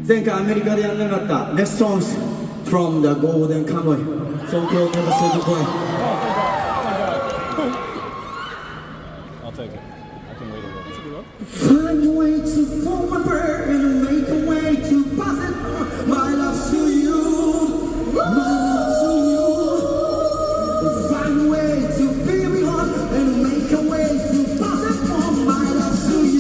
前回アメリカでやらなかった Next Songs from the Golden Kamuy Song called Never Say Goodbye. I'll take it. I can wait a little. Find a way to form a prayer and make a way to pass it on. My love to you, my love to you. Find a way to be with one and make a way to pass it on. My love to you.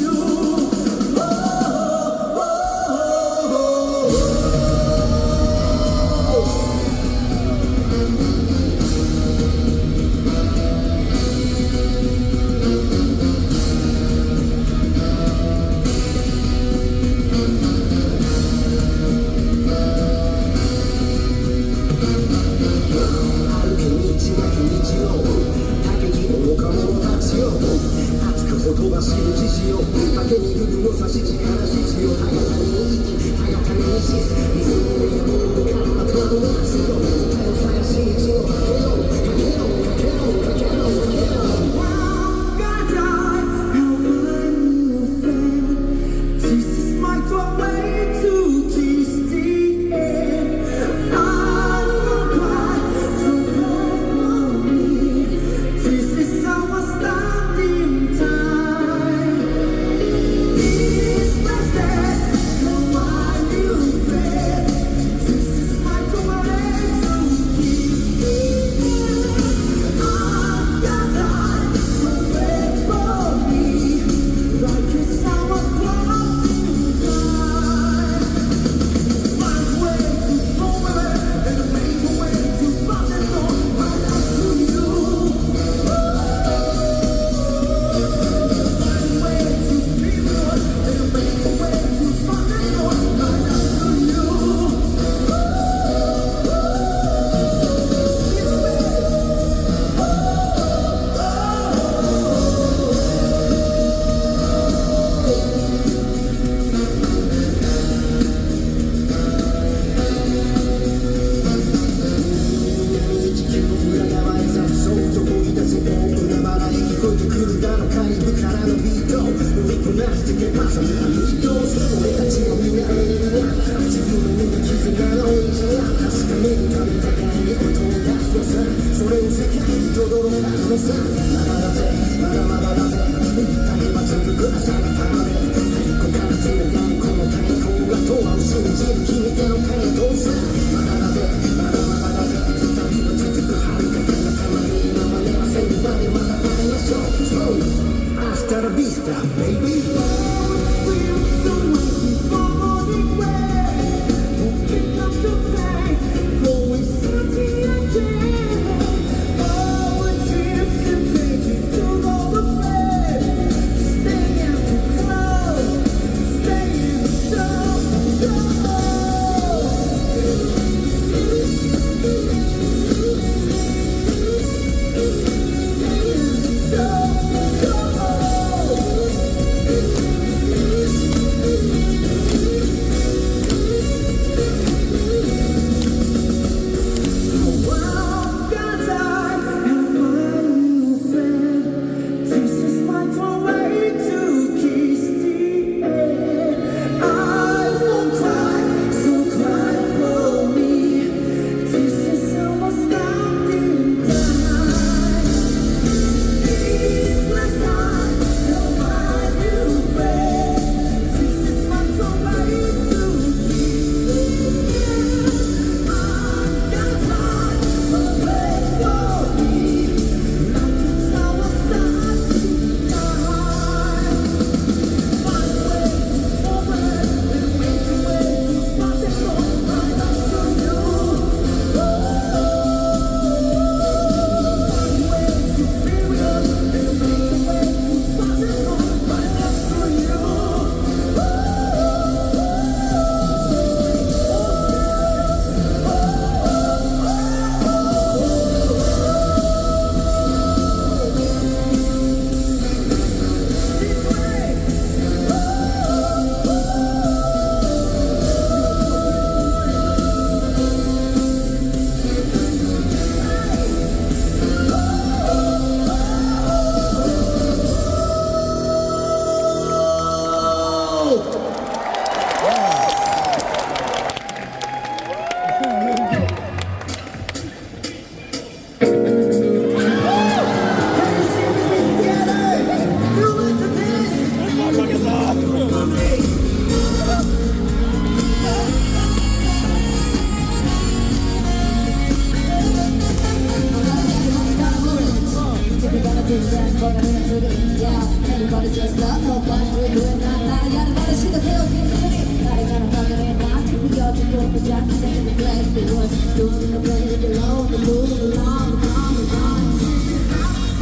up the jack and the black it was doing the play below the move along the common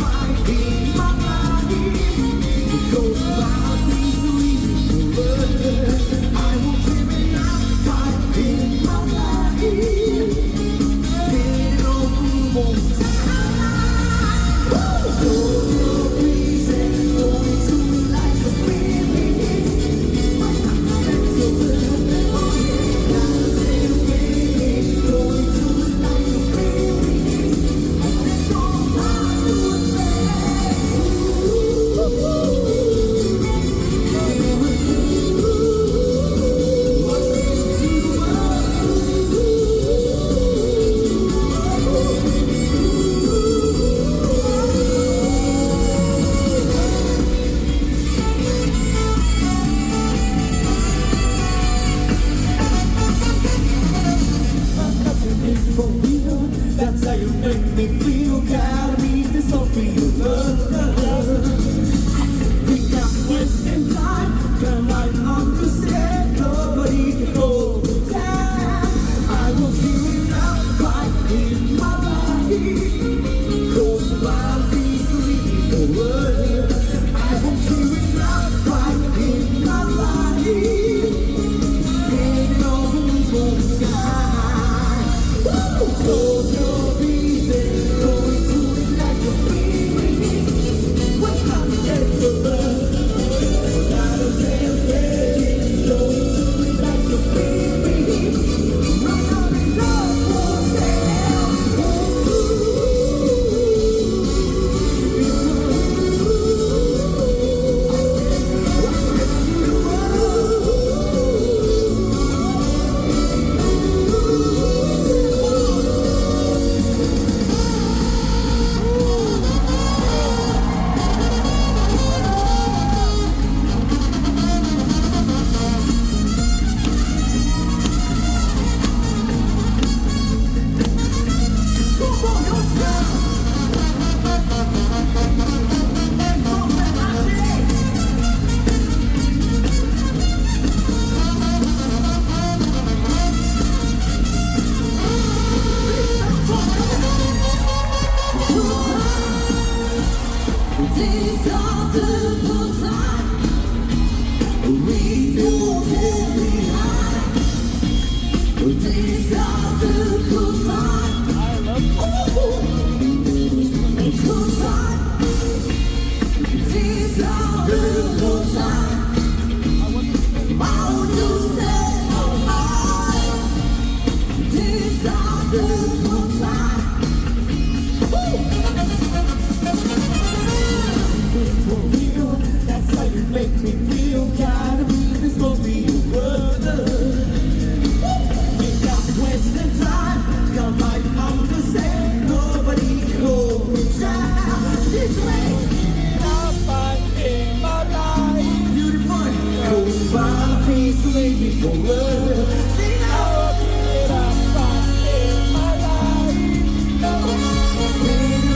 Might be my life. Goes by easily forever. I won't give it up. Might be my life. Getting over the won't for real. That's how you make me feel. Gotta be this all for your love. We got wasting time. Can I understand? Nobody can hold me down. I will feel it out right in my life. Close the wild easily forever. I will feel it out right in my life. Getting over the wrong side. Close your reason, going to it like you're feeling. What's up, get your love? Gotta say I'm ready. Going to it like you're feeling. Run up and love for sale. These are the good times. We don't get behind. These are the good times. I love you. Good times. These are the good times. Why would you stay alive? These are the good times. For real, that's how you make me feel. Gotta be this for real, brother. We got wasting time. God might understand. Nobody can hold me down. Beautiful. Goes by peacefully forever. Sing out. Getting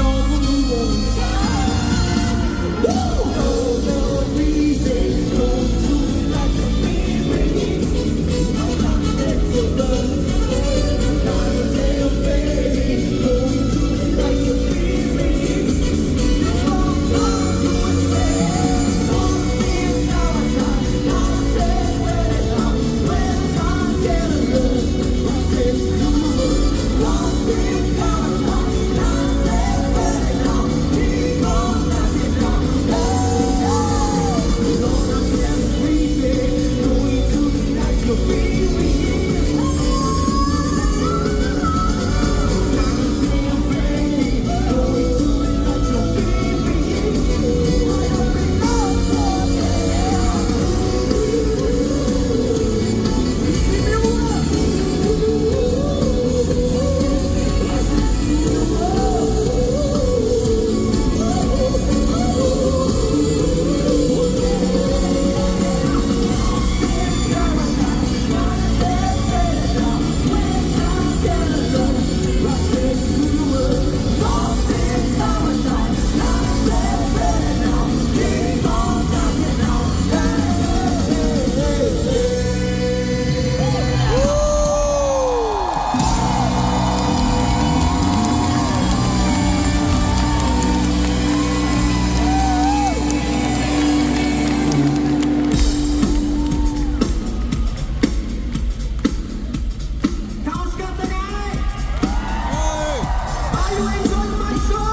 Are you enjoying my show?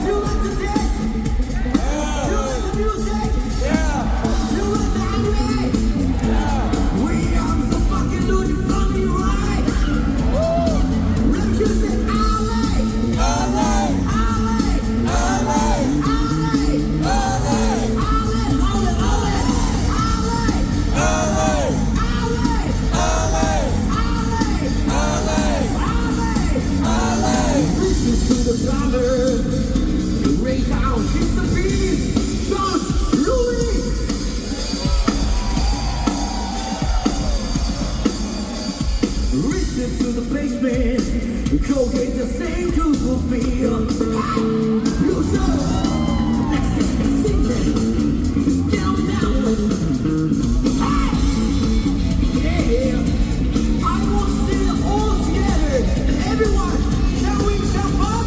Do you like the dance? Do you like the music? Do you like the anime? We are so fucking doing it funny, right? Let me say LA. Listen to the thunder, raise out, hit the beat, Josh, Louis. Listen to the basement, go get the same groove will be you show, next is the signal, get on down. Yeah, I want to see it all together. Everyone, can we jump up?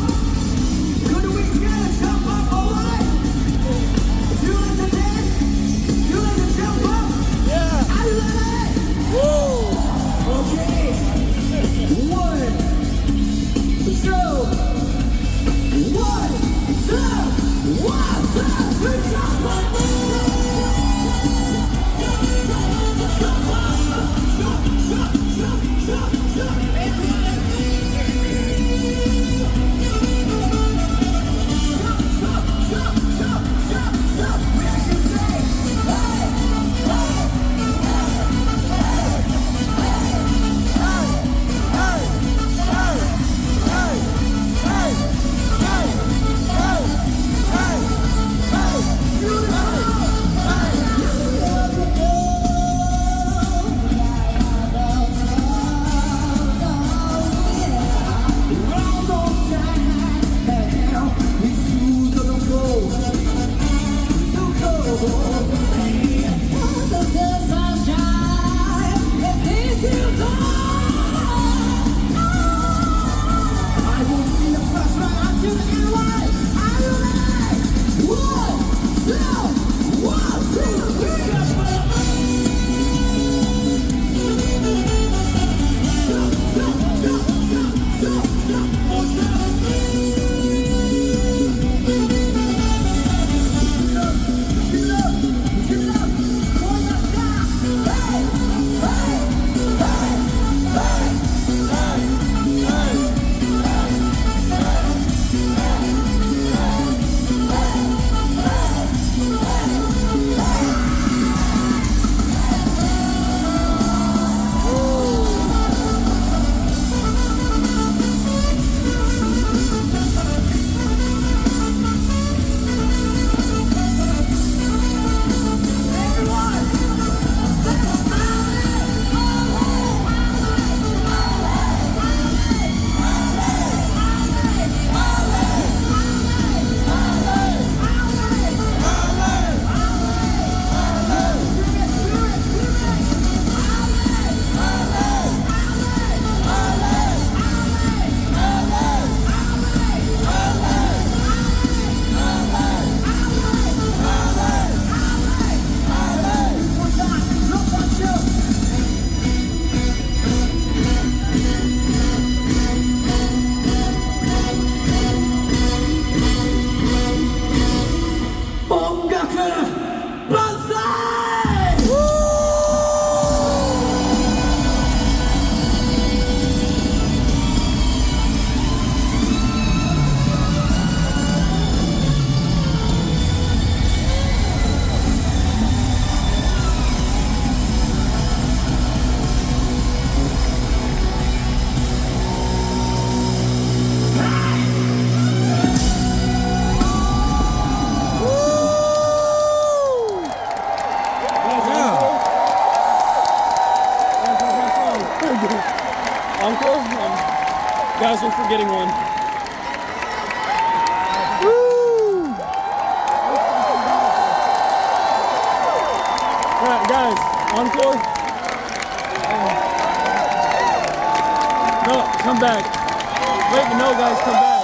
Could we together jump up, alright? Do you like the dance? Do you like the jump up? Yeah. Are you ready? Woo! Okay. 1, 2. 1, 2. 1, 2, 3, jump up! Encore? Guys, we're forgetting one. Woo! Alright, guys, encore? No, come back. Wait, no, guys, come back.